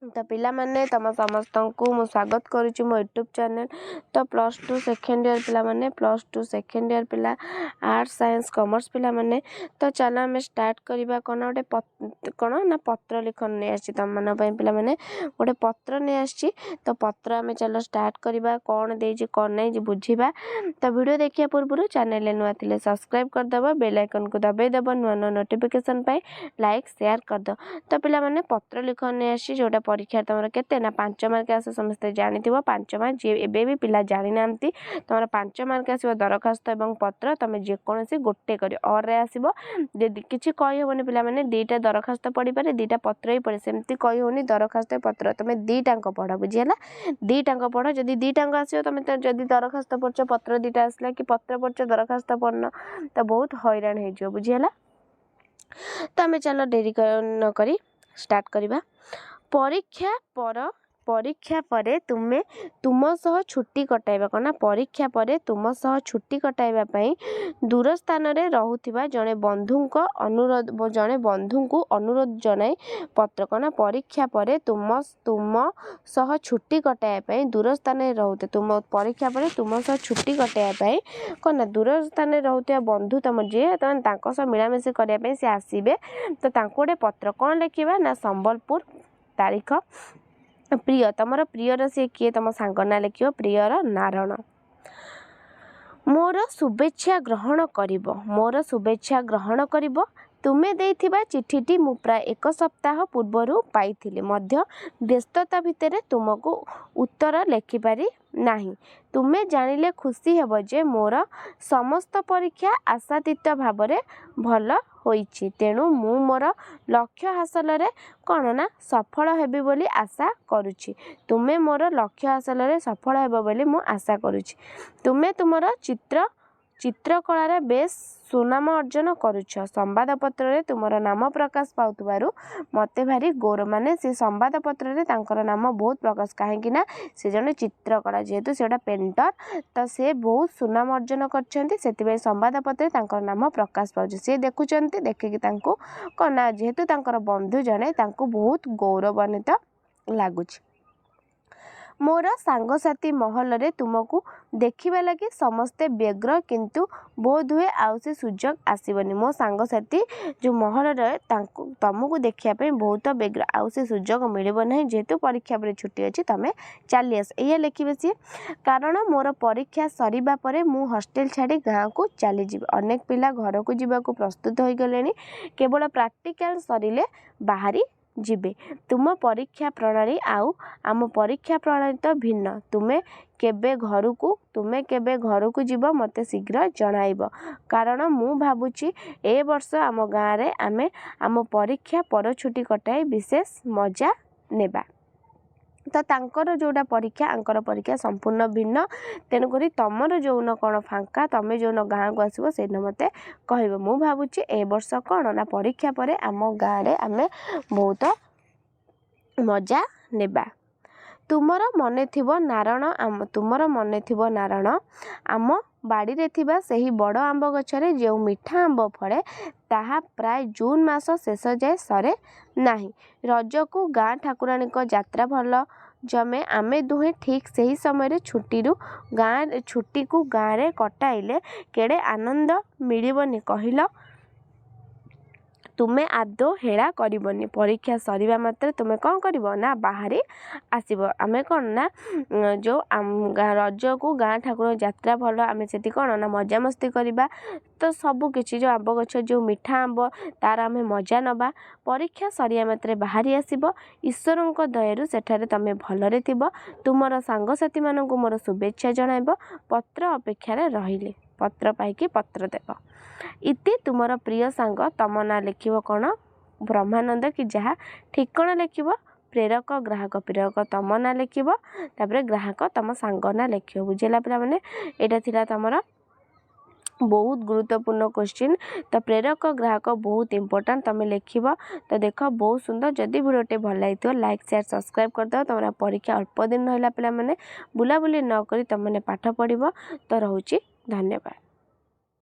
तो पिला माने तम समस्त को मु स्वागत करुच्ची मो यूट्यूब चैनल। तो +2 सेकेंड ईयर पिला माने +2 सेकेंड ईयर पिला आर्ट्स साइंस कॉमर्स पिला माने तो चलो आम स्टार्ट करवा कौन गोटे कौन ना पत्र लिखन नहीं आसी तुम मन पिला माने गोटे पत्र नहीं आसी तो पत्र आम चलो स्टार्ट करवा कौन दे कौन नहीं बुझा। तो वीडियो देखिया पूर्व चैनल नुआ थे सब्सक्राइब करदब बेल आइकन को दबाईदब नुआ नुआ नोटिफिकेशन लाइक शेयर करद। तो पिला माने पत्र लिखन नहीं आसी जोटा परीक्षा तुम के 5 मार्क आस समस्त जानी 5 मार्क जी एबे भी पिला जानी ना तुम 5 मार्क आसो दरखास्त और पत्र तुम जेकोसी गोटे कर और आसो किसी कहीहनी पिला माने 2टा दरखास्त पढ़ी पारे 2टा पत्र ही पढ़े सेमती कहीहनी दरखास्त पत्र तुम 2टाक पढ़ बुझीगला 2टाक पढ़ जदि 2टाक आसो तुम जदि दरखास्त पढ़च पत्र 2टा आसला कि पत्र पढ़च दरखास्त पढ़न तो बहुत हैरान हो बुझीगला। तो आम चलो डेरी न करी स्टार्ट करवा। परीक्षा परे तुम्हें तुम सह छुट्टी कटाइबा कना परीक्षा परे तुम सह छुट्टी कटाइबा पई दूर स्थान रे रहुथिबा जने बंधु को अनुरोध जनाई पत्र कना परीक्षा परे तुम सह छुट्टी कटाइबा पई दूर स्थान रे रहुते तुम परीक्षा परे तुम सह छुट्टी कटाइबा पई कना दूर स्थान रे रहुथिबा बंधु तुम जे तांको सह मिलामिशि करिया पई से आसीबे तो तांको गोटे पत्र कोन लिखिबा ना संबलपुर तारीख प्रिय तुम प्रियर सी किए तुम सांग ना लिख प्रियर नारायण मोर शुभेच्छा ग्रहण करिब तुम्हें देथिबा चिठीटी मु प्राय 1 सप्ताह पूर्वर पाइथिले मध्य व्यस्तता भितर तुमको उत्तर लिखिपारी नहीं। तुम्हें जानिले खुशी हेब जे मोर समस्त परीक्षा आशातीत भाव भल होइछि तेणु मु मोर लक्ष्य हासिल रे कौन ना सफल हेबी बोली आशा करुछि। तुम्हें मोर लक्ष्य हासिल रे सफल हेब बोली मु आशा करुछि। तुम्हें तुमर चित्रकला बेस सुनाम अर्जन करुछ संवाद पत्र रे तुमर नाम प्रकाश पाउतबारु मते भारी गौरव माने से संवाद पत्र रे तांकर नाम बहुत प्रकाश कहीं ना से जने चित्रकला जेहेतु से पेंटर तो से बहुत सुनाम अर्जन करछंती सेतिबे संवाद पत्र तांकर नाम प्रकाश पाउछ से देखुचंती देखिकी तांको कना जेहेतु तांकर बंधु जने तांको बहुत गौरवान्वित लागुछ। मोर सांगसाथी महल रे तुमको देखिबा लगी समस्ते व्यग्र किंतु बोध हुए आउ से सुजोग आसीबनी मो सांगसाथी जो महल रे तुमको देखिया पे बहुत व्यग्र आउ से सुजोग मिलिबो नहीं जेहेतु परीक्षा पर छुट्टी अछि तमे चली आस एया लिखिबे सी कारण मोर परीक्षा सरीबा परे मु हॉस्टल छाड़ी गाँ को चली जीव अनेक पिला घर को जीवा को प्रस्तुत होई गलेनी केवल प्रैक्टिकल सरीले बाहरी जीवे तुम परीक्षा प्रणाली आउ आम परीक्षा प्रणाली तो भिन्न तुम्हें केबे घर को जीव मते शीघ्र जणाइब कारण मु भाबुची ए वर्ष आम गाँ रे आमे आम परीक्षा पर छुट्टी कटाई विशेष मजा नेबा। तो तांकर जोड़ा परीक्षा आंकर परीक्षा संपूर्ण भिन्न तेणुक तुमर जो न कौन फांका तुम जो न गाँ को आसब से मते कहब मु भावुची ए वर्ष कौन ना परीक्षा पर आम गाँ रे आमे बहुत मजा नेबा। तुमर मने थिबो नारायण आम बाड़ी रे थिबा सही बड़ आंब गछरे जो मीठा आंब फले ताहा प्राय जून मास शेष जाए सरे नाही। रज को गाँ ठाकुराणी को यात्रा भल जमे आमे दुहे ठीक सही समय छुट्टी को गाँ रे कटाइले केड़े आनंद मिलिबनी कहिल तुम्हें आदो हेड़ा करबनी परीक्षा सरीबा मात्र तुम्हें कौन कर ना बाहरी आसब आम कौन ना जो रज को गाँ ठाकुर यात्रा भल आम से कौन ना मजामस्ती करवा तो सबकि जो आंब गछ जो मीठा आंब तार आम मजा नवा परीक्षा सरिया मात्र बाहरी आसब ईश्वर दयारू सेठारे तुम भलरे थिब तुमर सांगसाथी मानक मोर शुभेच्छा जणाइब पत्र अपेक्षा रहिले पत्र पाइकी पत्र देव इति तुमर प्रिय सांग तम ना लिखिब कौन ब्रह्मानंद कि जहाँ ठिकଣା लिखिब प्रेरक प्रेरक तम ना लिखिब तापर ग्राहक तम सांग ना लिखिब बुझेला पिला माने एटा थिला तमर बहुत गुरुत्वपूर्ण क्वेश्चन तो प्रेरक ग्राहक बहुत इंपोर्टेंट तुम लिखिब तो देख बहुत सुंदर जदि वीडियोटे भल लगी लाइक शेयर सब्सक्राइब करदे तुम परीक्षा अल्प दिन रहा पिला माने बुलाबुली न करी तुम पाठ पढ़िब तो रोचे धन्यवाद।